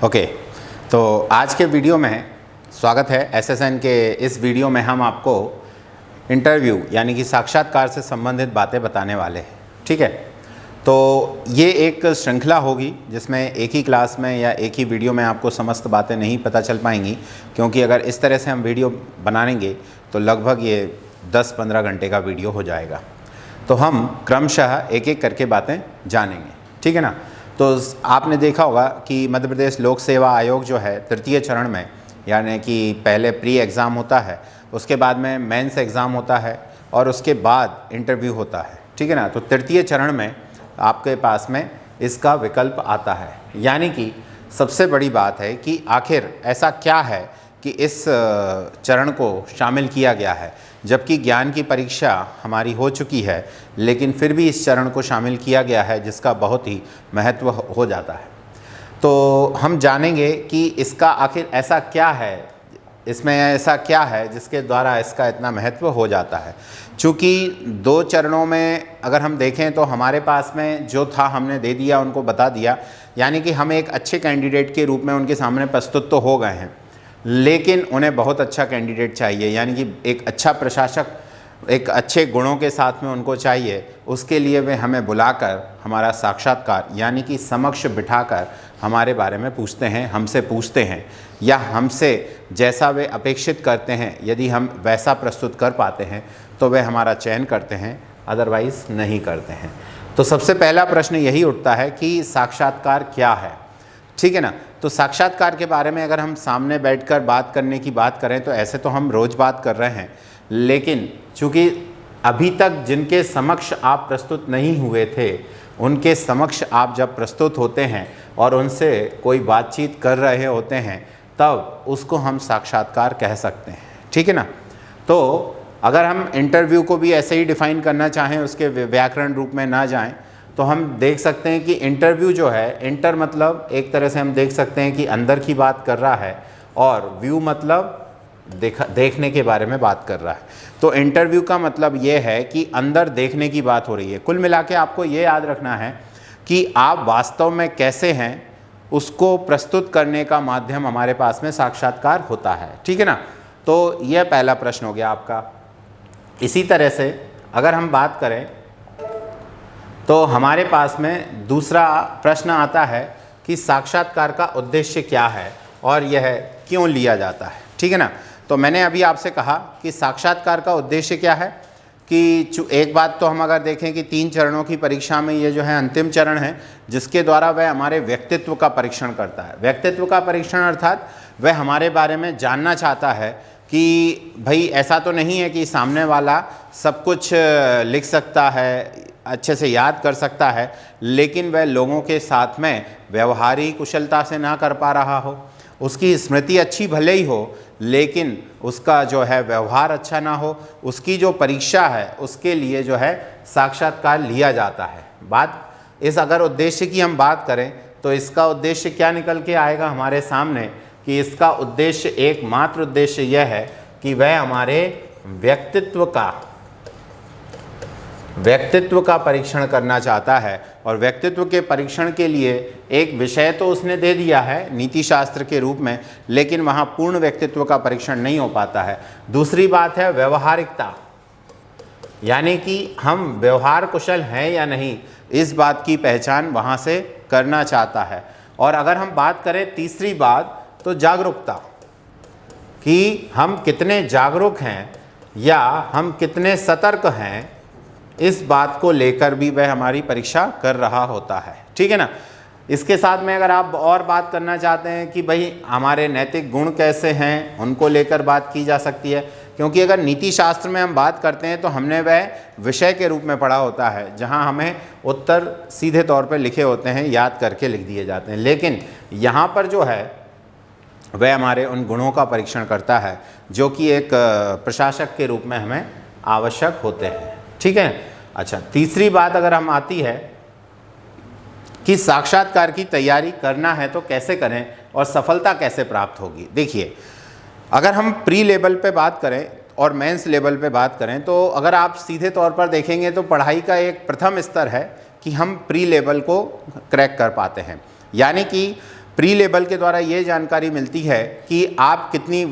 Okay, तो आज के वीडियो में स्वागत है। एसएसएन के इस वीडियो में हम आपको इंटरव्यू यानी कि साक्षात्कार से संबंधित बातें बताने वाले हैं। ठीक है, तो ये एक श्रृंखला होगी जिसमें एक ही क्लास में या एक ही वीडियो में आपको समस्त बातें नहीं पता चल पाएंगी, क्योंकि अगर इस तरह से हम वीडियो बनाएंगे तो लगभग ये 10-15 घंटे का वीडियो हो जाएगा। तो हम क्रमशः एक एक करके बातें जानेंगे। ठीक है ना। तो आपने देखा होगा कि मध्य प्रदेश लोक सेवा आयोग जो है तृतीय चरण में, यानी कि पहले प्री एग्ज़ाम होता है, उसके बाद में मेंस एग्ज़ाम होता है और उसके बाद इंटरव्यू होता है। ठीक है ना। तो तृतीय चरण में आपके पास में इसका विकल्प आता है। यानी कि सबसे बड़ी बात है कि आखिर ऐसा क्या है कि इस चरण को शामिल किया गया है, जबकि ज्ञान की परीक्षा हमारी हो चुकी है, लेकिन फिर भी इस चरण को शामिल किया गया है जिसका बहुत ही महत्व हो जाता है। तो हम जानेंगे कि इसका आखिर ऐसा क्या है, इसमें ऐसा क्या है जिसके द्वारा इसका इतना महत्व हो जाता है। चूँकि 2 चरणों में अगर हम देखें तो हमारे पास में जो था हमने दे दिया, उनको बता दिया, यानी कि हम एक अच्छे कैंडिडेट के रूप में उनके सामने प्रस्तुत तो हो गए हैं, लेकिन उन्हें बहुत अच्छा कैंडिडेट चाहिए, यानी कि एक अच्छा प्रशासक एक अच्छे गुणों के साथ में उनको चाहिए। उसके लिए वे हमें बुलाकर हमारा साक्षात्कार यानी कि समक्ष बिठाकर हमारे बारे में पूछते हैं, हमसे पूछते हैं, या हमसे जैसा वे अपेक्षित करते हैं यदि हम वैसा प्रस्तुत कर पाते हैं तो वे हमारा चयन करते हैं, अदरवाइज़ नहीं करते हैं। तो सबसे पहला प्रश्न यही उठता है कि साक्षात्कार क्या है। ठीक है ना। तो साक्षात्कार के बारे में अगर हम सामने बैठकर बात करने की बात करें तो ऐसे तो हम रोज़ बात कर रहे हैं, लेकिन चूँकि अभी तक जिनके समक्ष आप प्रस्तुत नहीं हुए थे, उनके समक्ष आप जब प्रस्तुत होते हैं और उनसे कोई बातचीत कर रहे होते हैं, तब उसको हम साक्षात्कार कह सकते हैं। ठीक है ना। तो अगर हम इंटरव्यू को भी ऐसे ही डिफ़ाइन करना चाहें, उसके व्याकरण रूप में ना जाएं, तो हम देख सकते हैं कि इंटरव्यू जो है, इंटर मतलब एक तरह से हम देख सकते हैं कि अंदर की बात कर रहा है, और व्यू मतलब देखने के बारे में बात कर रहा है। तो इंटरव्यू का मतलब ये है कि अंदर देखने की बात हो रही है। कुल मिला के आपको ये याद रखना है कि आप वास्तव में कैसे हैं उसको प्रस्तुत करने का माध्यम हमारे पास में साक्षात्कार होता है। ठीक है ना। तो यह पहला प्रश्न हो गया आपका। इसी तरह से अगर हम बात करें तो हमारे पास में दूसरा प्रश्न आता है कि साक्षात्कार का उद्देश्य क्या है और यह क्यों लिया जाता है। ठीक है ना। तो मैंने अभी आपसे कहा कि साक्षात्कार का उद्देश्य क्या है, कि एक बात तो हम अगर देखें कि 3 चरणों की परीक्षा में ये जो है अंतिम चरण है, जिसके द्वारा वह हमारे व्यक्तित्व का परीक्षण करता है। व्यक्तित्व का परीक्षण अर्थात वह हमारे बारे में जानना चाहता है कि भाई ऐसा तो नहीं है कि सामने वाला सब कुछ लिख सकता है, अच्छे से याद कर सकता है, लेकिन वह लोगों के साथ में व्यवहारिक कुशलता से ना कर पा रहा हो। उसकी स्मृति अच्छी भले ही हो, लेकिन उसका जो है व्यवहार अच्छा ना हो। उसकी जो परीक्षा है उसके लिए जो है साक्षात्कार लिया जाता है। बात इस अगर उद्देश्य की हम बात करें तो इसका उद्देश्य क्या निकल के आएगा हमारे सामने, कि इसका उद्देश्य एकमात्र उद्देश्य यह है कि वह हमारे व्यक्तित्व का परीक्षण करना चाहता है। और व्यक्तित्व के परीक्षण के लिए एक विषय तो उसने दे दिया है नीति शास्त्र के रूप में, लेकिन वहाँ पूर्ण व्यक्तित्व का परीक्षण नहीं हो पाता है। दूसरी बात है व्यवहारिकता, यानी कि हम व्यवहार कुशल हैं या नहीं, इस बात की पहचान वहाँ से करना चाहता है। और अगर हम बात करें तीसरी बात तो जागरूकता, कि हम कितने जागरूक हैं या हम कितने सतर्क हैं, इस बात को लेकर भी वह हमारी परीक्षा कर रहा होता है। ठीक है ना। इसके साथ में अगर आप और बात करना चाहते हैं कि भाई हमारे नैतिक गुण कैसे हैं, उनको लेकर बात की जा सकती है, क्योंकि अगर नीति शास्त्र में हम बात करते हैं तो हमने वह विषय के रूप में पढ़ा होता है, जहां हमें उत्तर सीधे तौर पर लिखे होते हैं, याद करके लिख दिए जाते हैं। लेकिन यहाँ पर जो है वह हमारे उन गुणों का परीक्षण करता है जो कि एक प्रशासक के रूप में हमें आवश्यक होते हैं। ठीक है। अच्छा, तीसरी बात अगर हम आती है कि साक्षात्कार की तैयारी करना है तो कैसे करें और सफलता कैसे प्राप्त होगी। देखिए, अगर हम प्री लेवल पे बात करें और मेंस लेवल पे बात करें तो अगर आप सीधे तौर पर देखेंगे तो पढ़ाई का एक प्रथम स्तर है कि हम प्री लेवल को क्रैक कर पाते हैं। यानी कि प्री लेबल के द्वारा ये जानकारी मिलती है कि आप कितनी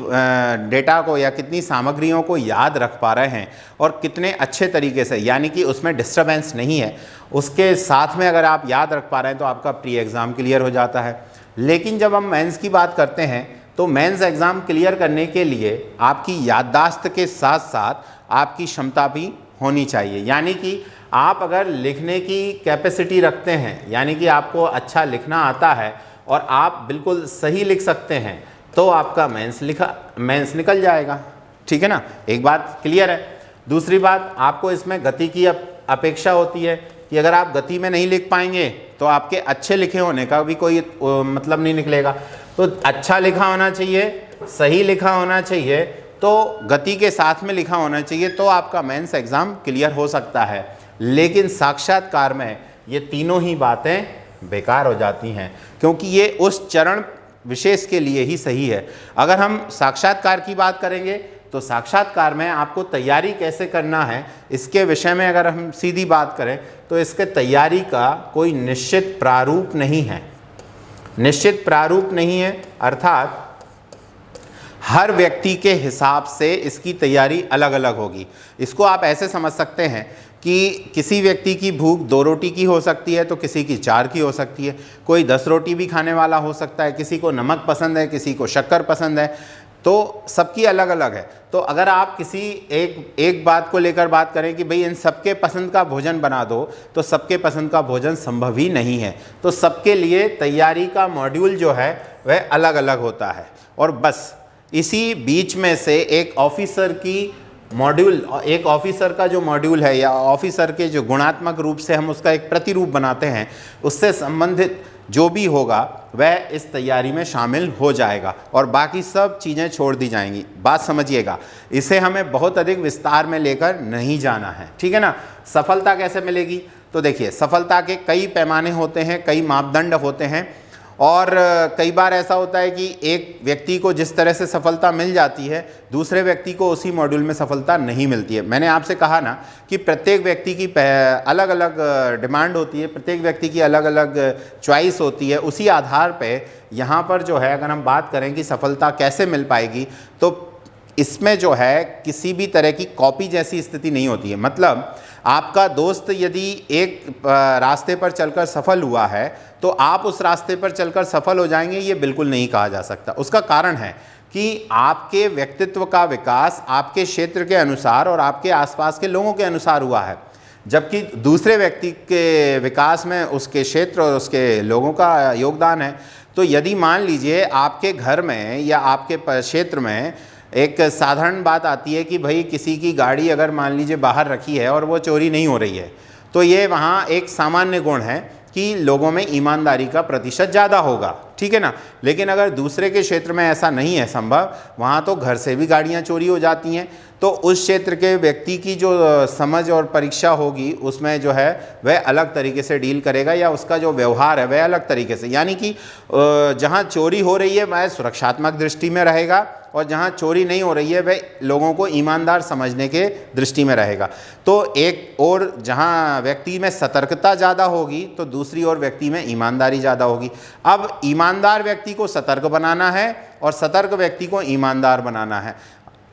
डेटा को या कितनी सामग्रियों को याद रख पा रहे हैं और कितने अच्छे तरीके से, यानी कि उसमें डिस्टर्बेंस नहीं है, उसके साथ में अगर आप याद रख पा रहे हैं तो आपका प्री एग्ज़ाम क्लियर हो जाता है। लेकिन जब हम मेंस की बात करते हैं तो मेंस एग्ज़ाम क्लियर करने के लिए आपकी याददाश्त के साथ साथ आपकी क्षमता भी होनी चाहिए। यानी कि आप अगर लिखने की कैपेसिटी रखते हैं, यानी कि आपको अच्छा लिखना आता है और आप बिल्कुल सही लिख सकते हैं, तो आपका मेंस निकल जाएगा। ठीक है ना, एक बात क्लियर है। दूसरी बात, आपको इसमें गति की अपेक्षा होती है कि अगर आप गति में नहीं लिख पाएंगे तो आपके अच्छे लिखे होने का भी कोई मतलब नहीं निकलेगा। तो अच्छा लिखा होना चाहिए, सही लिखा होना चाहिए, तो गति के साथ में लिखा होना चाहिए, तो आपका मेंस एग्ज़ाम क्लियर हो सकता है। लेकिन साक्षात्कार में ये तीनों ही बातें बेकार हो जाती हैं, क्योंकि ये उस चरण विशेष के लिए ही सही है। अगर हम साक्षात्कार की बात करेंगे तो साक्षात्कार में आपको तैयारी कैसे करना है, इसके विषय में अगर हम सीधी बात करें तो इसके तैयारी का कोई निश्चित प्रारूप नहीं है। निश्चित प्रारूप नहीं है अर्थात हर व्यक्ति के हिसाब से इसकी तैयारी अलग अलग होगी। इसको आप ऐसे समझ सकते हैं कि किसी व्यक्ति की भूख 2 रोटी की हो सकती है तो किसी की 4 की हो सकती है। कोई 10 रोटी भी खाने वाला हो सकता है, किसी को नमक पसंद है, किसी को शक्कर पसंद है, तो सबकी अलग अलग है। तो अगर आप किसी एक बात को लेकर बात करें कि भाई इन सबके पसंद का भोजन बना दो, तो सबके पसंद का भोजन संभव ही नहीं है। तो सबके लिए तैयारी का मॉड्यूल जो है वह अलग अलग होता है। और बस इसी बीच में से एक ऑफिसर का जो मॉड्यूल है या ऑफिसर के जो गुणात्मक रूप से हम उसका एक प्रतिरूप बनाते हैं, उससे संबंधित जो भी होगा वह इस तैयारी में शामिल हो जाएगा और बाकी सब चीज़ें छोड़ दी जाएंगी। बात समझिएगा, इसे हमें बहुत अधिक विस्तार में लेकर नहीं जाना है। ठीक है ना। सफलता कैसे मिलेगी, तो देखिए सफलता के कई पैमाने होते हैं, कई मापदंड होते हैं और कई बार ऐसा होता है कि एक व्यक्ति को जिस तरह से सफलता मिल जाती है, दूसरे व्यक्ति को उसी मॉड्यूल में सफलता नहीं मिलती है। मैंने आपसे कहा ना कि प्रत्येक व्यक्ति की अलग अलग डिमांड होती है, प्रत्येक व्यक्ति की अलग अलग चॉइस होती है। उसी आधार पे यहाँ पर जो है अगर हम बात करें कि सफलता कैसे मिल पाएगी, तो इसमें जो है किसी भी तरह की कॉपी जैसी स्थिति नहीं होती है। मतलब आपका दोस्त यदि एक रास्ते पर चलकर सफल हुआ है तो आप उस रास्ते पर चलकर सफल हो जाएंगे, ये बिल्कुल नहीं कहा जा सकता। उसका कारण है कि आपके व्यक्तित्व का विकास आपके क्षेत्र के अनुसार और आपके आसपास के लोगों के अनुसार हुआ है, जबकि दूसरे व्यक्ति के विकास में उसके क्षेत्र और उसके लोगों का योगदान है। तो यदि मान लीजिए आपके घर में या आपके क्षेत्र में एक साधारण बात आती है कि भाई किसी की गाड़ी अगर मान लीजिए बाहर रखी है और वो चोरी नहीं हो रही है, तो ये वहाँ एक सामान्य गुण है कि लोगों में ईमानदारी का प्रतिशत ज़्यादा होगा। ठीक है ना। लेकिन अगर दूसरे के क्षेत्र में ऐसा नहीं है संभव, वहाँ तो घर से भी गाड़ियाँ चोरी हो जाती हैं, तो उस क्षेत्र के व्यक्ति की जो समझ और परीक्षा होगी उसमें जो है वह अलग तरीके से डील करेगा या उसका जो व्यवहार है वह अलग तरीके से, यानी कि जहाँ चोरी हो रही है वह सुरक्षात्मक दृष्टि में रहेगा और जहाँ चोरी नहीं हो रही है वह लोगों को ईमानदार समझने के दृष्टि में रहेगा। तो एक और जहाँ व्यक्ति में सतर्कता ज़्यादा होगी तो दूसरी ओर व्यक्ति में ईमानदारी ज़्यादा होगी। अब ईमानदार व्यक्ति को सतर्क बनाना है और सतर्क व्यक्ति को ईमानदार बनाना है,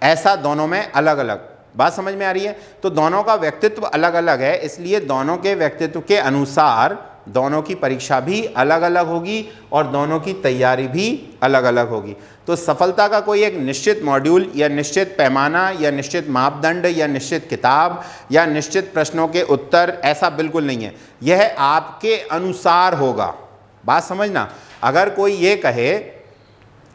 ऐसा दोनों में अलग अलग। बात समझ में आ रही है। तो दोनों का व्यक्तित्व अलग अलग है, इसलिए दोनों के व्यक्तित्व के अनुसार दोनों की परीक्षा भी अलग अलग होगी और दोनों की तैयारी भी अलग अलग होगी। तो सफलता का कोई एक निश्चित मॉड्यूल या निश्चित पैमाना या निश्चित मापदंड या निश्चित किताब या निश्चित प्रश्नों के उत्तर ऐसा बिल्कुल नहीं है, यह आपके अनुसार होगा। बात समझना। अगर कोई ये कहे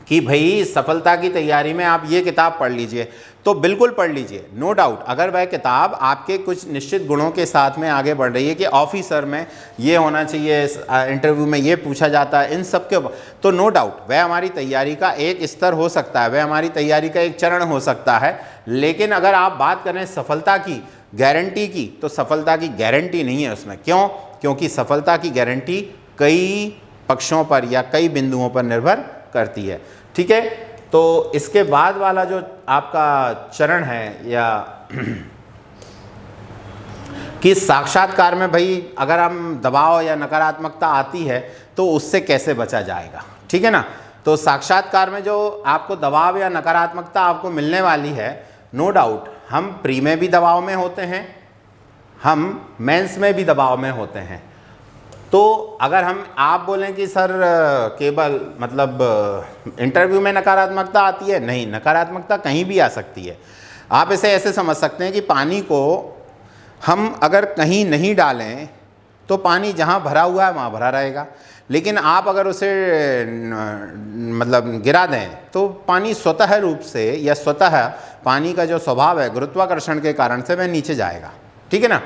कि भाई सफलता की तैयारी में आप ये किताब पढ़ लीजिए, तो बिल्कुल पढ़ लीजिए, नो डाउट। अगर वह किताब आपके कुछ निश्चित गुणों के साथ में आगे बढ़ रही है कि ऑफिसर में ये होना चाहिए, इंटरव्यू में ये पूछा जाता है, इन सब के, तो नो डाउट वह हमारी तैयारी का एक स्तर हो सकता है, वह हमारी तैयारी का एक चरण हो सकता है। लेकिन अगर आप बात करें सफलता की गारंटी की, तो सफलता की गारंटी नहीं है उसमें। क्यों? क्योंकि सफलता की गारंटी कई पक्षों पर या कई बिंदुओं पर निर्भर करती है। ठीक है। तो इसके बाद वाला जो आपका चरण है या कि साक्षात्कार में भाई अगर हम दबाव या नकारात्मकता आती है तो उससे कैसे बचा जाएगा। ठीक है ना। तो साक्षात्कार में जो आपको दबाव या नकारात्मकता आपको मिलने वाली है, नो डाउट हम प्री में भी दबाव में होते हैं, हम मेंस में भी दबाव में होते हैं। तो अगर आप बोलें कि सर केवल मतलब इंटरव्यू में नकारात्मकता आती है, नहीं, नकारात्मकता कहीं भी आ सकती है। आप इसे ऐसे समझ सकते हैं कि पानी को हम अगर कहीं नहीं डालें तो पानी जहाँ भरा हुआ है वहाँ भरा रहेगा, लेकिन आप अगर उसे मतलब गिरा दें तो पानी स्वतः रूप से या स्वतः पानी का जो स्वभाव है गुरुत्वाकर्षण के कारण से वह नीचे जाएगा, ठीक है ना।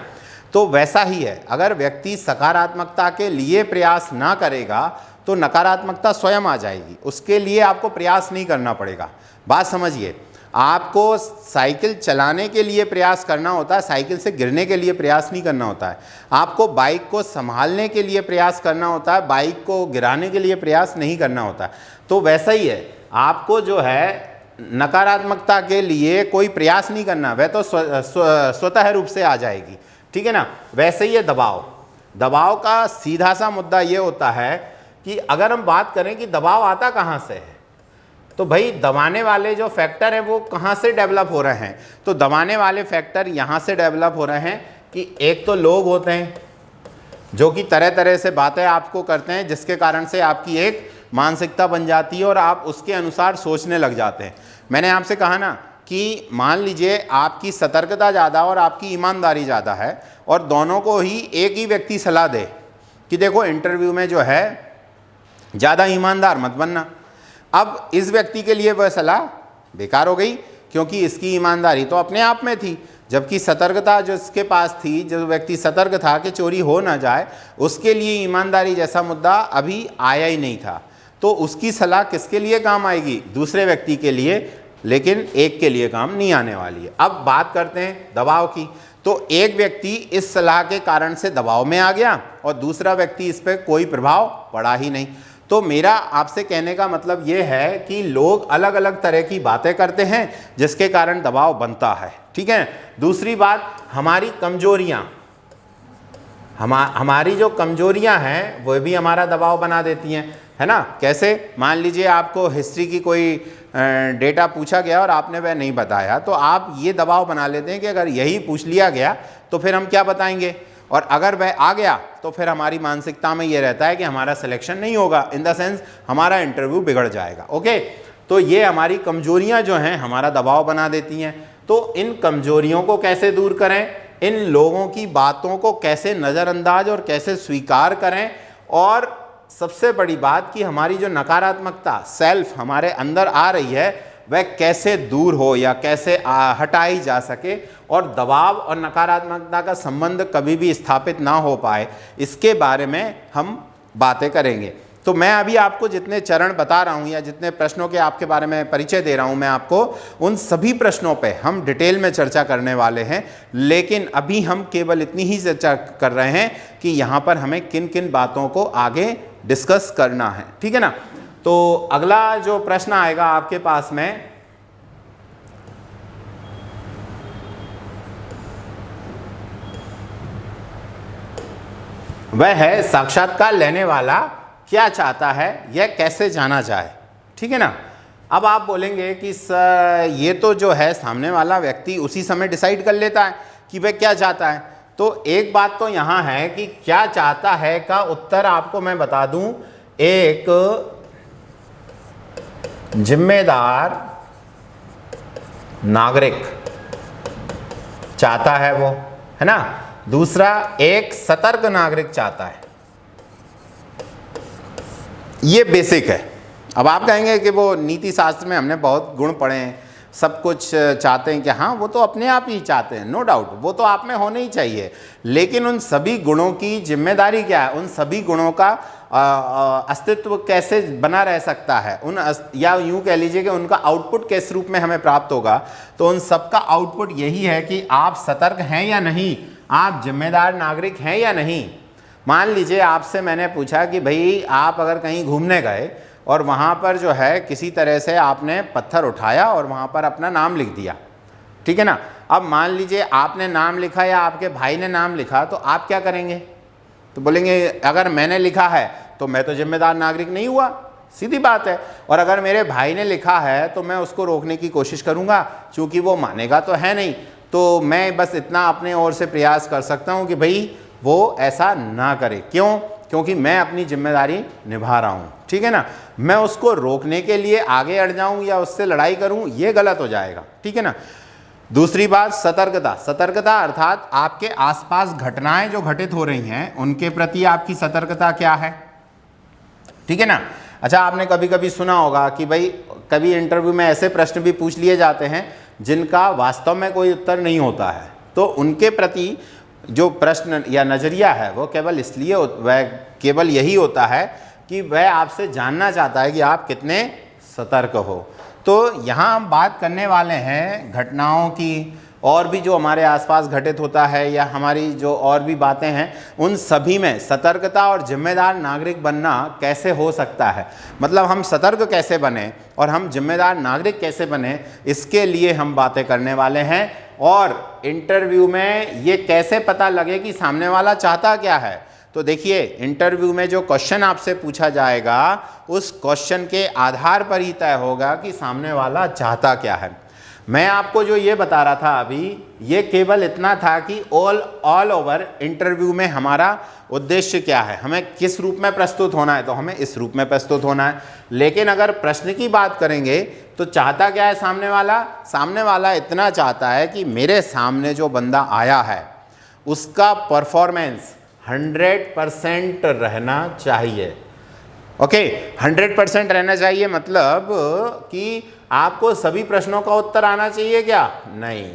तो वैसा ही है, अगर व्यक्ति सकारात्मकता के लिए प्रयास ना करेगा तो नकारात्मकता स्वयं आ जाएगी, उसके लिए आपको प्रयास नहीं करना पड़ेगा। बात समझिए, आपको साइकिल चलाने के लिए प्रयास करना होता है, साइकिल से गिरने के लिए प्रयास नहीं करना होता है। आपको बाइक को संभालने के लिए प्रयास करना होता है, बाइक को गिराने के लिए प्रयास नहीं करना होता। तो वैसा ही है, आपको जो है नकारात्मकता के लिए कोई प्रयास नहीं करना, वह तो स्वतः रूप से आ जाएगी, ठीक है ना। वैसे ही है दबाव का सीधा सा मुद्दा ये होता है कि अगर हम बात करें कि दबाव आता कहाँ से है, तो भाई दबाने वाले जो फैक्टर हैं वो कहाँ से डेवलप हो रहे हैं। तो दबाने वाले फैक्टर यहाँ से डेवलप हो रहे हैं कि एक तो लोग होते हैं जो कि तरह तरह से बातें आपको करते हैं, जिसके कारण से आपकी एक मानसिकता बन जाती है और आप उसके अनुसार सोचने लग जाते हैं। मैंने आपसे कहा ना कि मान लीजिए आपकी सतर्कता ज़्यादा और आपकी ईमानदारी ज़्यादा है, और दोनों को ही एक ही व्यक्ति सलाह दे कि देखो इंटरव्यू में जो है ज़्यादा ईमानदार मत बनना। अब इस व्यक्ति के लिए वह सलाह बेकार हो गई, क्योंकि इसकी ईमानदारी तो अपने आप में थी, जबकि सतर्कता जो इसके पास थी, जो व्यक्ति सतर्क था कि चोरी हो ना जाए, उसके लिए ईमानदारी जैसा मुद्दा अभी आया ही नहीं था। तो उसकी सलाह किसके लिए काम आएगी? दूसरे व्यक्ति के लिए, लेकिन एक के लिए काम नहीं आने वाली है। अब बात करते हैं दबाव की। तो एक व्यक्ति इस सलाह के कारण से दबाव में आ गया और दूसरा व्यक्ति इस पर कोई प्रभाव पड़ा ही नहीं। तो मेरा आपसे कहने का मतलब ये है कि लोग अलग अलग तरह की बातें करते हैं जिसके कारण दबाव बनता है, ठीक है। दूसरी बात, हमारी कमजोरियां, हमारी जो कमजोरियां हैं वो भी हमारा दबाव बना देती हैं, है ना। कैसे? मान लीजिए आपको हिस्ट्री की कोई डेटा पूछा गया और आपने वह नहीं बताया, तो आप ये दबाव बना लेते हैं कि अगर यही पूछ लिया गया तो फिर हम क्या बताएंगे, और अगर वह आ गया तो फिर हमारी मानसिकता में ये रहता है कि हमारा सिलेक्शन नहीं होगा, इन द सेंस हमारा इंटरव्यू बिगड़ जाएगा। ओके, तो ये हमारी कमजोरियां जो हैं हमारा दबाव बना देती हैं। तो इन कमजोरियों को कैसे दूर करें, इन लोगों की बातों को कैसे नज़रअंदाज और कैसे स्वीकार करें, और सबसे बड़ी बात कि हमारी जो नकारात्मकता सेल्फ हमारे अंदर आ रही है वह कैसे दूर हो या कैसे हटाई जा सके, और दबाव और नकारात्मकता का संबंध कभी भी स्थापित ना हो पाए, इसके बारे में हम बातें करेंगे। तो मैं अभी आपको जितने चरण बता रहा हूँ या जितने प्रश्नों के आपके बारे में परिचय दे रहा हूँ, मैं आपको उन सभी प्रश्नों पे हम डिटेल में चर्चा करने वाले हैं। लेकिन अभी हम केवल इतनी ही चर्चा कर रहे हैं कि यहाँ पर हमें किन किन बातों को आगे डिस्कस करना है, ठीक है ना। तो अगला जो प्रश्न आएगा आपके पास में, वह है साक्षात्कार लेने वाला क्या चाहता है, यह कैसे जाना जाए, ठीक है ना। अब आप बोलेंगे कि सर ये तो जो है सामने वाला व्यक्ति उसी समय डिसाइड कर लेता है कि वह क्या चाहता है। तो एक बात तो यहाँ है कि क्या चाहता है का उत्तर आपको मैं बता दूं, एक जिम्मेदार नागरिक चाहता है वो, है ना। दूसरा, एक सतर्क नागरिक चाहता है। ये बेसिक है। अब आप कहेंगे कि वो नीति शास्त्र में हमने बहुत गुण पढ़े हैं, सब कुछ चाहते हैं कि हाँ वो तो अपने आप ही चाहते हैं, नो डाउट वो तो आप में होने ही चाहिए, लेकिन उन सभी गुणों की जिम्मेदारी क्या है, उन सभी गुणों का अस्तित्व कैसे बना रह सकता है, या यूं कह लीजिए कि उनका आउटपुट किस रूप में हमें प्राप्त होगा। तो उन सबका आउटपुट यही है कि आप सतर्क हैं या नहीं, आप जिम्मेदार नागरिक हैं या नहीं। मान लीजिए आपसे मैंने पूछा कि भाई आप अगर कहीं घूमने गए और वहाँ पर जो है किसी तरह से आपने पत्थर उठाया और वहाँ पर अपना नाम लिख दिया, ठीक है ना। अब मान लीजिए आपने नाम लिखा या आपके भाई ने नाम लिखा, तो आप क्या करेंगे? तो बोलेंगे अगर मैंने लिखा है तो मैं तो जिम्मेदार नागरिक नहीं हुआ, सीधी बात है। और अगर मेरे भाई ने लिखा है तो मैं उसको रोकने की कोशिश करूँगा, क्योंकि वो मानेगा तो है नहीं। तो मैं बस इतना अपने ओर से प्रयास कर सकता हूँ कि भाई वो ऐसा ना करे। क्यों? क्योंकि मैं अपनी जिम्मेदारी निभा रहा हूँ, ठीक है ना। मैं उसको रोकने के लिए आगे अड़ जाऊँ या उससे लड़ाई करूँ, ये गलत हो जाएगा, ठीक है ना। दूसरी बात, सतर्कता। सतर्कता अर्थात आपके आसपास घटनाएं जो घटित हो रही हैं उनके प्रति आपकी सतर्कता क्या है, ठीक है ना। अच्छा, आपने कभी कभी सुना होगा कि भाई कभी इंटरव्यू में ऐसे प्रश्न भी पूछ लिए जाते हैं जिनका वास्तव में कोई उत्तर नहीं होता है, तो उनके प्रति जो प्रश्न या नज़रिया है वो केवल इसलिए वह केवल यही होता है कि वह आपसे जानना चाहता है कि आप कितने सतर्क हो। तो यहाँ हम बात करने वाले हैं घटनाओं की, और भी जो हमारे आसपास घटित होता है या हमारी जो और भी बातें हैं उन सभी में सतर्कता और जिम्मेदार नागरिक बनना कैसे हो सकता है। मतलब हम सतर्क कैसे बने और हम जिम्मेदार नागरिक कैसे बने, इसके लिए हम बातें करने वाले हैं। और इंटरव्यू में ये कैसे पता लगे कि सामने वाला चाहता क्या है। तो देखिए, इंटरव्यू में जो क्वेश्चन आपसे पूछा जाएगा उस क्वेश्चन के आधार पर ही तय होगा कि सामने वाला चाहता क्या है। मैं आपको जो ये बता रहा था अभी, ये केवल इतना था कि ऑल ओवर इंटरव्यू में हमारा उद्देश्य क्या है, हमें किस रूप में प्रस्तुत होना है, तो हमें इस रूप में प्रस्तुत होना है। लेकिन अगर प्रश्न की बात करेंगे तो चाहता क्या है सामने वाला? सामने वाला इतना चाहता है कि मेरे सामने जो बंदा आया है उसका परफॉर्मेंस 100% रहना चाहिए। ओके, 100% रहना चाहिए मतलब कि आपको सभी प्रश्नों का उत्तर आना चाहिए क्या? नहीं,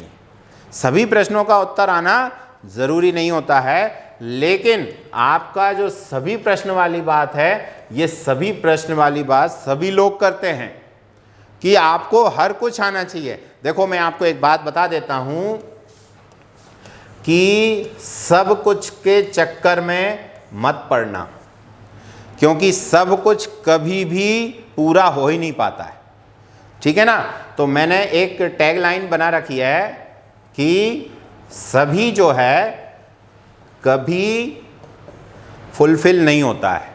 सभी प्रश्नों का उत्तर आना ज़रूरी नहीं होता है। लेकिन आपका जो सभी प्रश्न वाली बात है, ये सभी प्रश्न वाली बात सभी लोग करते हैं कि आपको हर कुछ आना चाहिए। देखो, मैं आपको एक बात बता देता हूँ कि सब कुछ के चक्कर में मत पड़ना, क्योंकि सब कुछ कभी भी पूरा हो ही नहीं पाता है, ठीक है ना। तो मैंने एक टैगलाइन बना रखी है कि सभी जो है कभी फुलफिल नहीं होता है,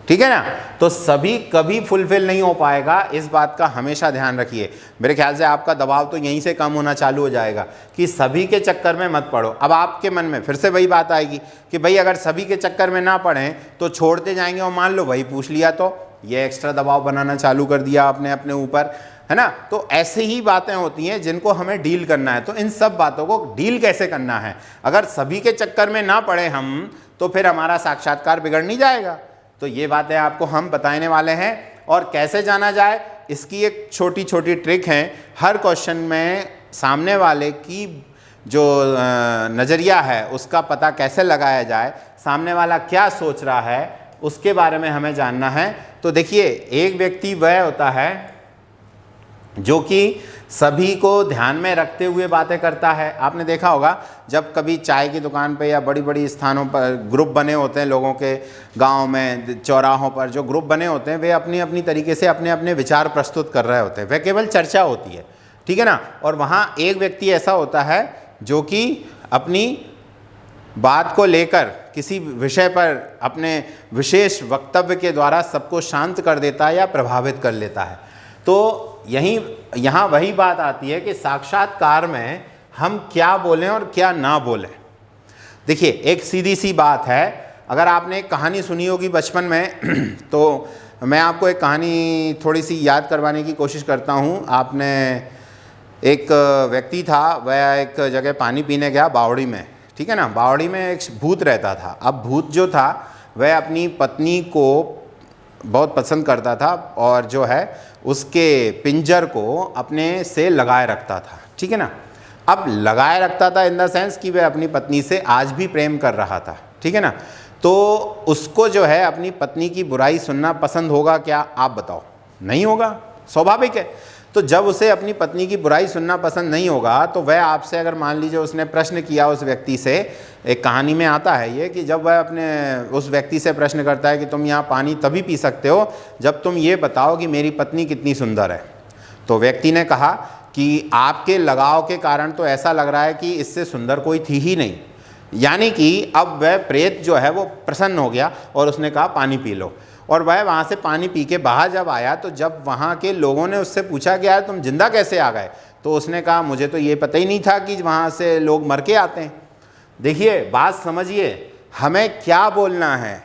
ठीक है ना। तो सभी कभी फुलफिल नहीं हो पाएगा, इस बात का हमेशा ध्यान रखिए। मेरे ख्याल से आपका दबाव तो यहीं से कम होना चालू हो जाएगा कि सभी के चक्कर में मत पड़ो। अब आपके मन में फिर से वही बात आएगी कि भाई अगर सभी के चक्कर में ना पड़ें तो छोड़ते जाएंगे, और मान लो वही पूछ लिया तो ये एक्स्ट्रा दबाव बनाना चालू कर दिया आपने अपने ऊपर, है ना। तो ऐसे ही बातें होती हैं जिनको हमें डील करना है। तो इन सब बातों को डील कैसे करना है, अगर सभी के चक्कर में ना पड़े हम, तो फिर हमारा साक्षात्कार बिगड़ नहीं जाएगा। तो ये बातें आपको हम बताने वाले हैं। और कैसे जाना जाए, इसकी एक छोटी छोटी ट्रिक है। हर क्वेश्चन में सामने वाले की जो नज़रिया है उसका पता कैसे लगाया जाए, सामने वाला क्या सोच रहा है उसके बारे में हमें जानना है। तो देखिए, एक व्यक्ति वह होता है जो कि सभी को ध्यान में रखते हुए बातें करता है। आपने देखा होगा जब कभी चाय की दुकान पे या बड़ी बड़ी स्थानों पर ग्रुप बने होते हैं, लोगों के गांव में चौराहों पर जो ग्रुप बने होते हैं, वे अपनी अपनी तरीके से अपने अपने विचार प्रस्तुत कर रहे होते हैं। वह केवल चर्चा होती है, ठीक है ना। और वहाँ एक व्यक्ति ऐसा होता है जो कि अपनी बात को लेकर किसी विषय पर अपने विशेष वक्तव्य के द्वारा सबको शांत कर देता है या प्रभावित कर लेता है। तो यहाँ वही बात आती है कि साक्षात्कार में हम क्या बोलें और क्या ना बोलें। देखिए, एक सीधी सी बात है। अगर आपने एक कहानी सुनी होगी बचपन में तो मैं आपको एक कहानी थोड़ी सी याद करवाने की कोशिश करता हूँ। आपने एक व्यक्ति था, वह एक जगह पानी पीने गया बावड़ी में, ठीक है ना। बावड़ी में एक भूत रहता था। अब भूत जो था वह अपनी पत्नी को बहुत पसंद करता था और जो है उसके पिंजर को अपने से लगाए रखता था, ठीक है ना। अब लगाए रखता था इन द सेंस कि वह अपनी पत्नी से आज भी प्रेम कर रहा था, ठीक है ना। तो उसको जो है अपनी पत्नी की बुराई सुनना पसंद होगा क्या, आप बताओ? नहीं होगा, स्वाभाविक है। तो जब उसे अपनी पत्नी की बुराई सुनना पसंद नहीं होगा तो वह आपसे, अगर मान लीजिए उसने प्रश्न किया उस व्यक्ति से, एक कहानी में आता है ये कि जब वह अपने उस व्यक्ति से प्रश्न करता है कि तुम यहाँ पानी तभी पी सकते हो जब तुम ये बताओ कि मेरी पत्नी कितनी सुंदर है। तो व्यक्ति ने कहा कि आपके लगाव के कारण तो ऐसा लग रहा है कि इससे सुंदर कोई थी ही नहीं। यानी कि अब वह प्रेत जो है वो प्रसन्न हो गया और उसने कहा पानी पी लो। और वह वहाँ से पानी पी के बाहर जब आया तो जब वहाँ के लोगों ने उससे पूछा कि यार तुम जिंदा कैसे आ गए, तो उसने कहा मुझे तो ये पता ही नहीं था कि वहाँ से लोग मर के आते हैं। देखिए बात समझिए, हमें क्या बोलना है,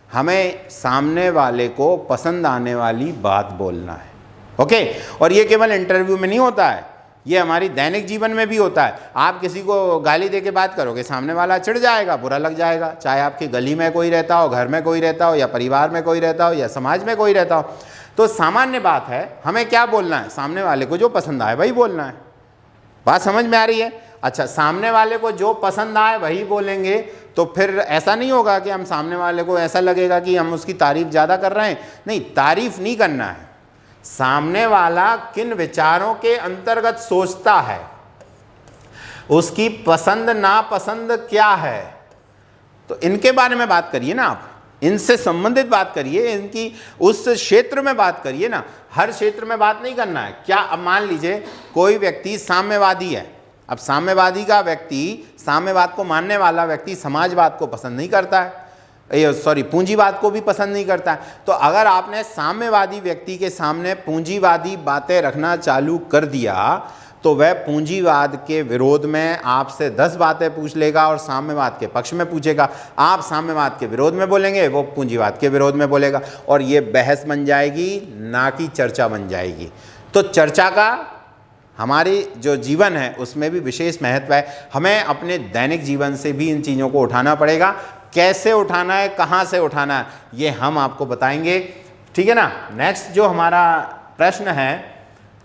हमें सामने वाले को पसंद आने वाली बात बोलना है। ओके, और ये केवल इंटरव्यू में नहीं होता है, ये हमारी दैनिक जीवन में भी होता है। आप किसी को गाली दे के बात करोगे, सामने वाला चिढ़ जाएगा, बुरा लग जाएगा, चाहे आपकी गली में कोई रहता हो, घर में कोई रहता हो, या परिवार में कोई रहता हो, या समाज में कोई रहता हो। तो सामान्य बात है, हमें क्या बोलना है, सामने वाले को जो पसंद आए वही बोलना है। बात समझ में आ रही है? अच्छा, सामने वाले को जो पसंद आए वही बोलेंगे, तो फिर ऐसा नहीं होगा कि हम सामने वाले को ऐसा लगेगा कि हम उसकी तारीफ ज़्यादा कर रहे हैं। नहीं, तारीफ नहीं करना है, सामने वाला किन विचारों के अंतर्गत सोचता है, उसकी पसंद नापसंद क्या है, तो इनके बारे में बात करिए ना। आप इनसे संबंधित बात करिए, इनकी उस क्षेत्र में बात करिए ना। हर क्षेत्र में बात नहीं करना है। क्या अब मान लीजिए कोई व्यक्ति साम्यवादी है, अब साम्यवादी का व्यक्ति, साम्यवाद को मानने वाला व्यक्ति समाजवाद को पसंद नहीं करता है, पूंजीवाद को भी पसंद नहीं करता है। तो अगर आपने साम्यवादी व्यक्ति के सामने पूंजीवादी बातें रखना चालू कर दिया तो वह पूंजीवाद के विरोध में आपसे 10 बातें पूछ लेगा और साम्यवाद के पक्ष में पूछेगा। आप साम्यवाद के विरोध में बोलेंगे, वो पूंजीवाद के विरोध में बोलेगा, और ये बहस बन जाएगी, ना कि चर्चा बन जाएगी। तो चर्चा का हमारी जो जीवन है उसमें भी विशेष महत्व है। हमें अपने दैनिक जीवन से भी इन चीज़ों को उठाना पड़ेगा। कैसे उठाना है, कहाँ से उठाना है, ये हम आपको बताएंगे, ठीक है ना। नेक्स्ट जो हमारा प्रश्न है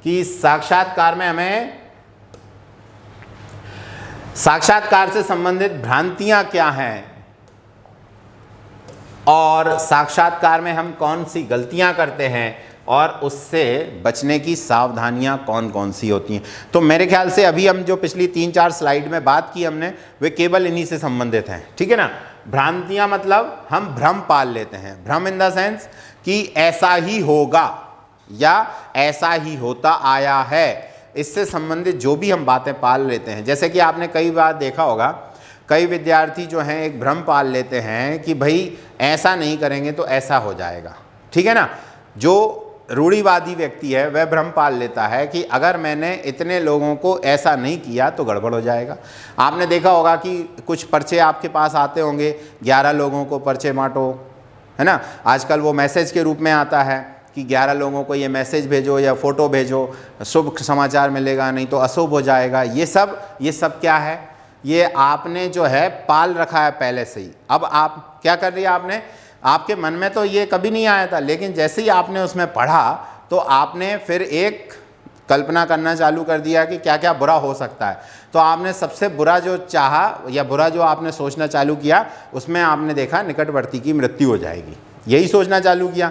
कि साक्षात्कार में हमें साक्षात्कार से संबंधित भ्रांतियां क्या हैं और साक्षात्कार में हम कौन सी गलतियां करते हैं और उससे बचने की सावधानियां कौन कौन सी होती हैं। तो मेरे ख्याल से अभी हम जो पिछली 3-4 स्लाइड में बात की हमने, वे केवल इन्हीं से संबंधित हैं, ठीक है ना। भ्रांतियां मतलब हम भ्रम पाल लेते हैं, भ्रम इन द सेंस कि ऐसा ही होगा या ऐसा ही होता आया है, इससे संबंधित जो भी हम बातें पाल लेते हैं। जैसे कि आपने कई बार देखा होगा, कई विद्यार्थी जो हैं एक भ्रम पाल लेते हैं कि भाई ऐसा नहीं करेंगे तो ऐसा हो जाएगा, ठीक है ना। जो रूढ़िवादी व्यक्ति है वह भ्रम पाल लेता है कि अगर मैंने इतने लोगों को ऐसा नहीं किया तो गड़बड़ हो जाएगा। आपने देखा होगा कि कुछ पर्चे आपके पास आते होंगे, 11 लोगों को पर्चे बांटो, है ना। आजकल वो मैसेज के रूप में आता है कि 11 लोगों को ये मैसेज भेजो या फ़ोटो भेजो, शुभ समाचार मिलेगा, नहीं तो अशुभ हो जाएगा। ये सब क्या है, ये आपने जो है पाल रखा है पहले से ही। अब आप क्या कर रही है, आपने, आपके मन में तो ये कभी नहीं आया था, लेकिन जैसे ही आपने उसमें पढ़ा तो आपने फिर एक कल्पना करना चालू कर दिया कि क्या क्या बुरा हो सकता है। तो आपने सबसे बुरा जो चाहा या बुरा जो आपने सोचना चालू किया, उसमें आपने देखा निकटवर्ती की मृत्यु हो जाएगी, यही सोचना चालू किया।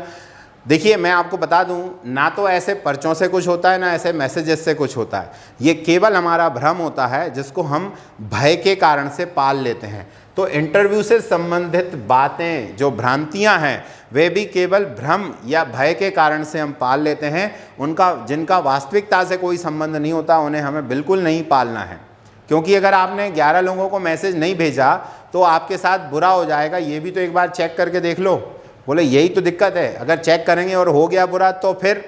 देखिए मैं आपको बता दूं, ना तो ऐसे पर्चों से कुछ होता है, ना ऐसे मैसेजेस से कुछ होता है। ये केवल हमारा भ्रम होता है जिसको हम भय के कारण से पाल लेते हैं। तो इंटरव्यू से संबंधित बातें जो भ्रांतियां हैं वे भी केवल भ्रम या भय के कारण से हम पाल लेते हैं। उनका, जिनका वास्तविकता से कोई संबंध नहीं होता, उन्हें हमें बिल्कुल नहीं पालना है। क्योंकि अगर आपने 11 लोगों को मैसेज नहीं भेजा तो आपके साथ बुरा हो जाएगा, ये भी तो एक बार चेक करके देख लो। बोले यही तो दिक्कत है, अगर चेक करेंगे और हो गया बुरा तो फिर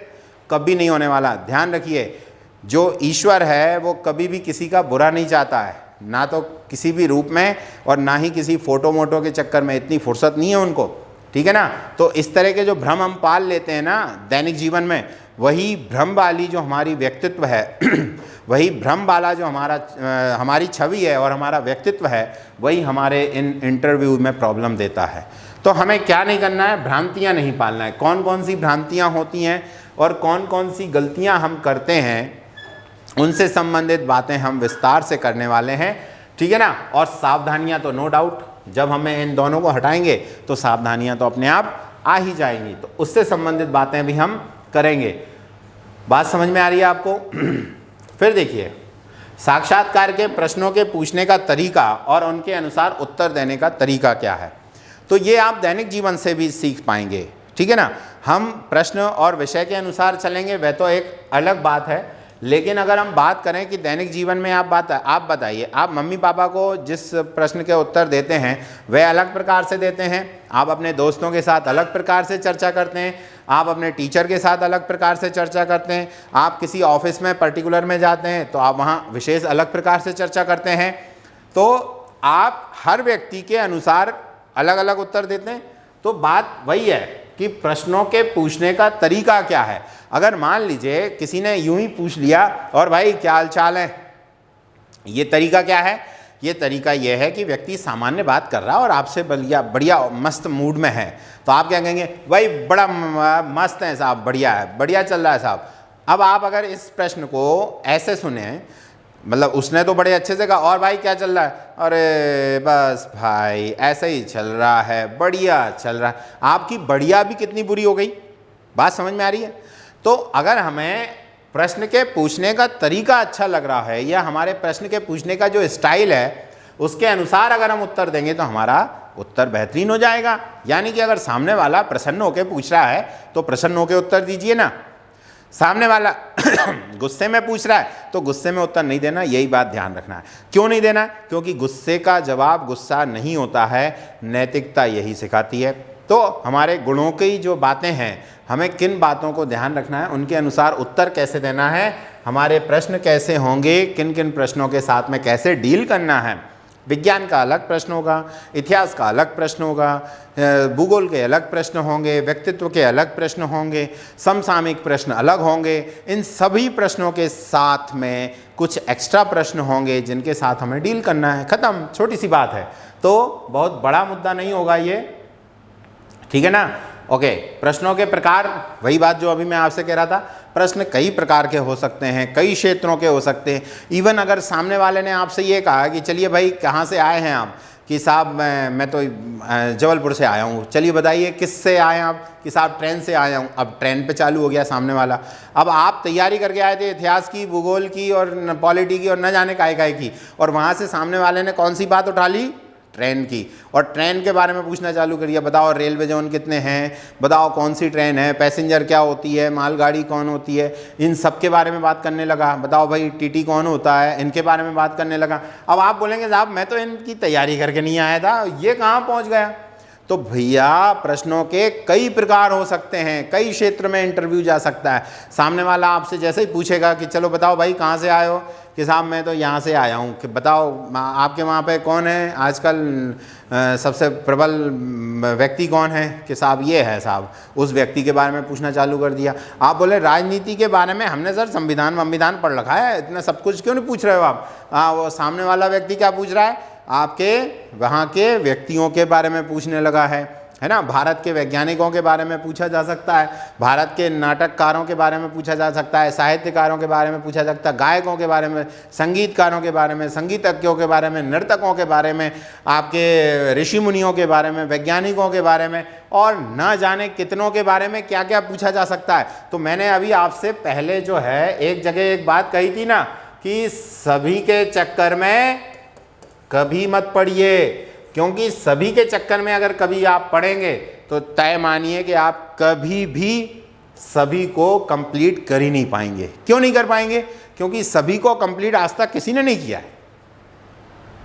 कभी नहीं होने वाला। ध्यान रखिए, जो ईश्वर है वो कभी भी किसी का बुरा नहीं चाहता है, ना तो किसी भी रूप में और ना ही किसी फोटो मोटो के चक्कर में, इतनी फुर्सत नहीं है उनको, ठीक है ना। तो इस तरह के जो भ्रम हम पाल लेते हैं ना दैनिक जीवन में, वही भ्रम वाली जो हमारी व्यक्तित्व है वही भ्रम वाला जो हमारी छवि है और हमारा व्यक्तित्व है, वही हमारे इन इंटरव्यू में प्रॉब्लम देता है। तो हमें क्या नहीं करना है, भ्रांतियां नहीं पालना है। कौन कौन सी भ्रांतियां होती हैं और कौन कौन सी गलतियां हम करते हैं, उनसे संबंधित बातें हम विस्तार से करने वाले हैं, ठीक है ना। और सावधानियां तो नो डाउट, जब हमें इन दोनों को हटाएंगे तो सावधानियां तो अपने आप आ ही जाएंगी, तो उससे संबंधित बातें भी हम करेंगे। बात समझ में आ रही है आपको? फिर देखिए, साक्षात्कार के प्रश्नों के पूछने का तरीका और उनके अनुसार उत्तर देने का तरीका क्या है, तो ये आप दैनिक जीवन से भी सीख पाएंगे, ठीक है ना। हम प्रश्न और विषय के अनुसार चलेंगे वह तो एक अलग बात है, लेकिन अगर हम बात करें कि दैनिक जीवन में आप बताइए, आप मम्मी पापा को जिस प्रश्न के उत्तर देते हैं वह अलग प्रकार से देते हैं, आप अपने दोस्तों के साथ अलग प्रकार से चर्चा करते हैं, आप अपने टीचर के साथ अलग प्रकार से चर्चा करते हैं, आप किसी ऑफिस में पर्टिकुलर में जाते हैं तो आप वहाँ विशेष अलग प्रकार से चर्चा करते हैं। तो आप हर व्यक्ति के अनुसार अलग अलग उत्तर देते हैं। तो बात वही है कि प्रश्नों के पूछने का तरीका क्या है। अगर मान लीजिए किसी ने यूं ही पूछ लिया और भाई क्या हाल चाल है, ये तरीका क्या है? ये तरीका ये है कि व्यक्ति सामान्य बात कर रहा है और आपसे बढ़िया मस्त मूड में है, तो आप क्या कहेंगे? भाई बड़ा मस्त है साहब, बढ़िया है, बढ़िया चल रहा है साहब। अब आप अगर इस प्रश्न को ऐसे सुने, मतलब उसने तो बड़े अच्छे से कहा और भाई क्या चल रहा है? अरे बस भाई ऐसे ही चल रहा है, बढ़िया चल रहा है। आपकी बढ़िया भी कितनी बुरी हो गई। बात समझ में आ रही है? तो अगर हमें प्रश्न के पूछने का तरीका अच्छा लग रहा है या हमारे प्रश्न के पूछने का जो स्टाइल है उसके अनुसार अगर हम उत्तर देंगे तो हमारा उत्तर बेहतरीन हो जाएगा। यानी कि अगर सामने वाला प्रसन्न होकर पूछ रहा है तो प्रसन्न होकर उत्तर दीजिए ना। सामने वाला गुस्से में पूछ रहा है तो गुस्से में उत्तर नहीं देना, यही बात ध्यान रखना है। क्यों नहीं देना? क्योंकि गुस्से का जवाब गुस्सा नहीं होता है, नैतिकता यही सिखाती है। तो हमारे गुणों की जो बातें हैं, हमें किन बातों को ध्यान रखना है, उनके अनुसार उत्तर कैसे देना है, हमारे प्रश्न कैसे होंगे, किन किन प्रश्नों के साथ में कैसे डील करना है। विज्ञान का अलग प्रश्न होगा, इतिहास का अलग प्रश्न होगा, भूगोल के अलग प्रश्न होंगे, व्यक्तित्व के अलग प्रश्न होंगे, समसामयिक प्रश्न अलग होंगे। इन सभी प्रश्नों के साथ में कुछ एक्स्ट्रा प्रश्न होंगे जिनके साथ हमें डील करना है। ख़त्म, छोटी सी बात है। तो बहुत बड़ा मुद्दा नहीं होगा ये, ठीक है ना? ओके, प्रश्नों के प्रकार, वही बात जो अभी मैं आपसे कह रहा था, प्रश्न कई प्रकार के हो सकते हैं, कई क्षेत्रों के हो सकते हैं। इवन अगर सामने वाले ने आपसे ये कहा कि चलिए भाई कहाँ से आए हैं आप, कि साहब मैं तो जबलपुर से आया हूँ। चलिए बताइए किस से आए हैं आप? कि साहब ट्रेन से आया हूँ। अब ट्रेन पे चालू हो गया सामने वाला। अब आप तैयारी करके आए थे इतिहास की, भूगोल की और पॉलिटी की और न जाने काय की, और वहाँ से सामने वाले ने कौन सी बात उठा ली? ट्रेन की। और ट्रेन के बारे में पूछना चालू करिए, बताओ रेलवे जोन कितने हैं, बताओ कौन सी ट्रेन है, पैसेंजर क्या होती है, मालगाड़ी कौन होती है, इन सब के बारे में बात करने लगा। बताओ भाई टीटी कौन होता है, इनके बारे में बात करने लगा। अब आप बोलेंगे साहब मैं तो इनकी तैयारी करके नहीं आया था, ये कहाँ पहुँच गया? तो भैया प्रश्नों के कई प्रकार हो सकते हैं, कई क्षेत्र में इंटरव्यू जा सकता है। सामने वाला आपसे जैसे ही पूछेगा कि चलो बताओ भाई कहाँ से आए हो, कि साहब मैं तो यहाँ से आया हूँ, कि बताओ आपके वहाँ पे कौन है आजकल सबसे प्रबल व्यक्ति कौन है, कि साहब ये है साहब। उस व्यक्ति के बारे में पूछना चालू कर दिया। आप बोले राजनीति के बारे में हमने सर संविधान पढ़ रखा है, इतना सब कुछ क्यों नहीं पूछ रहे हो आप? वो सामने वाला व्यक्ति क्या पूछ रहा है? आपके वहाँ के व्यक्तियों के बारे में पूछने लगा है ना। भारत के वैज्ञानिकों के बारे में पूछा जा सकता है, भारत के नाटककारों के बारे में पूछा जा सकता है, साहित्यकारों के बारे में पूछा जा सकता है, गायकों के बारे में, संगीतकारों के बारे में, संगीतज्ञों के बारे में, नर्तकों के बारे में, आपके ऋषि मुनियों के बारे में, वैज्ञानिकों के बारे में, और न जाने कितनों के बारे में क्या क्या पूछा जा सकता है। तो मैंने अभी आपसे पहले जो है एक जगह एक बात कही थी ना, कि सभी के चक्कर में कभी मत पड़िए, क्योंकि सभी के चक्कर में अगर कभी आप पढ़ेंगे तो तय मानिए कि आप कभी भी सभी को कंप्लीट कर ही नहीं पाएंगे। क्यों नहीं कर पाएंगे? क्योंकि सभी को कंप्लीट आज तक किसी ने नहीं किया है।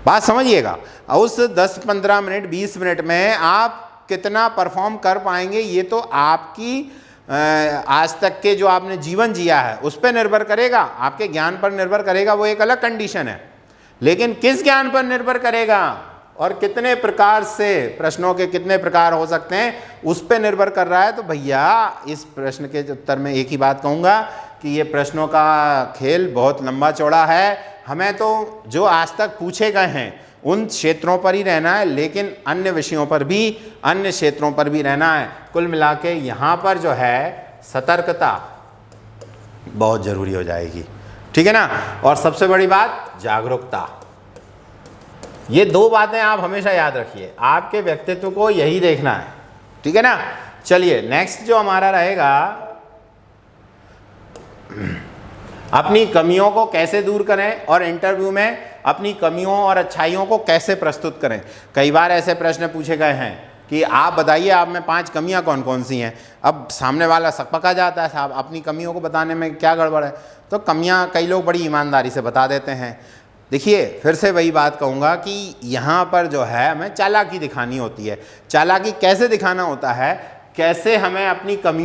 बात समझिएगा। उस 10-15 मिनट 20 मिनट में आप कितना परफॉर्म कर पाएंगे ये तो आपकी आज तक के जो आपने जीवन जिया है उस पर निर्भर करेगा, आपके ज्ञान पर निर्भर करेगा, वो एक अलग कंडीशन है। लेकिन किस ज्ञान पर निर्भर करेगा और कितने प्रकार से, प्रश्नों के कितने प्रकार हो सकते हैं, उस पर निर्भर कर रहा है। तो भैया इस प्रश्न के उत्तर में एक ही बात कहूँगा कि ये प्रश्नों का खेल बहुत लंबा चौड़ा है। हमें तो जो आज तक पूछे गए हैं उन क्षेत्रों पर ही रहना है, लेकिन अन्य विषयों पर भी, अन्य क्षेत्रों पर भी रहना है। कुल मिला के यहाँ पर जो है सतर्कता बहुत ज़रूरी हो जाएगी, ठीक है ना। और सबसे बड़ी बात जागरूकता। ये दो बातें आप हमेशा याद रखिए, आपके व्यक्तित्व को यही देखना है, ठीक है ना। चलिए नेक्स्ट जो हमारा रहेगा, अपनी कमियों को कैसे दूर करें और इंटरव्यू में अपनी कमियों और अच्छाइयों को कैसे प्रस्तुत करें। कई बार ऐसे प्रश्न पूछे गए हैं कि आप बताइए आप में 5 कमियां कौन कौन सी हैं। अब सामने वाला सकपका जाता है, साहब अपनी कमियों को बताने में क्या गड़बड़ है। तो कमियां कई लोग बड़ी ईमानदारी से बता देते हैं। देखिए फिर से वही बात कहूँगा कि यहाँ पर जो है हमें चालाकी दिखानी होती है। चालाकी कैसे दिखाना होता है, कैसे हमें अपनी कमियों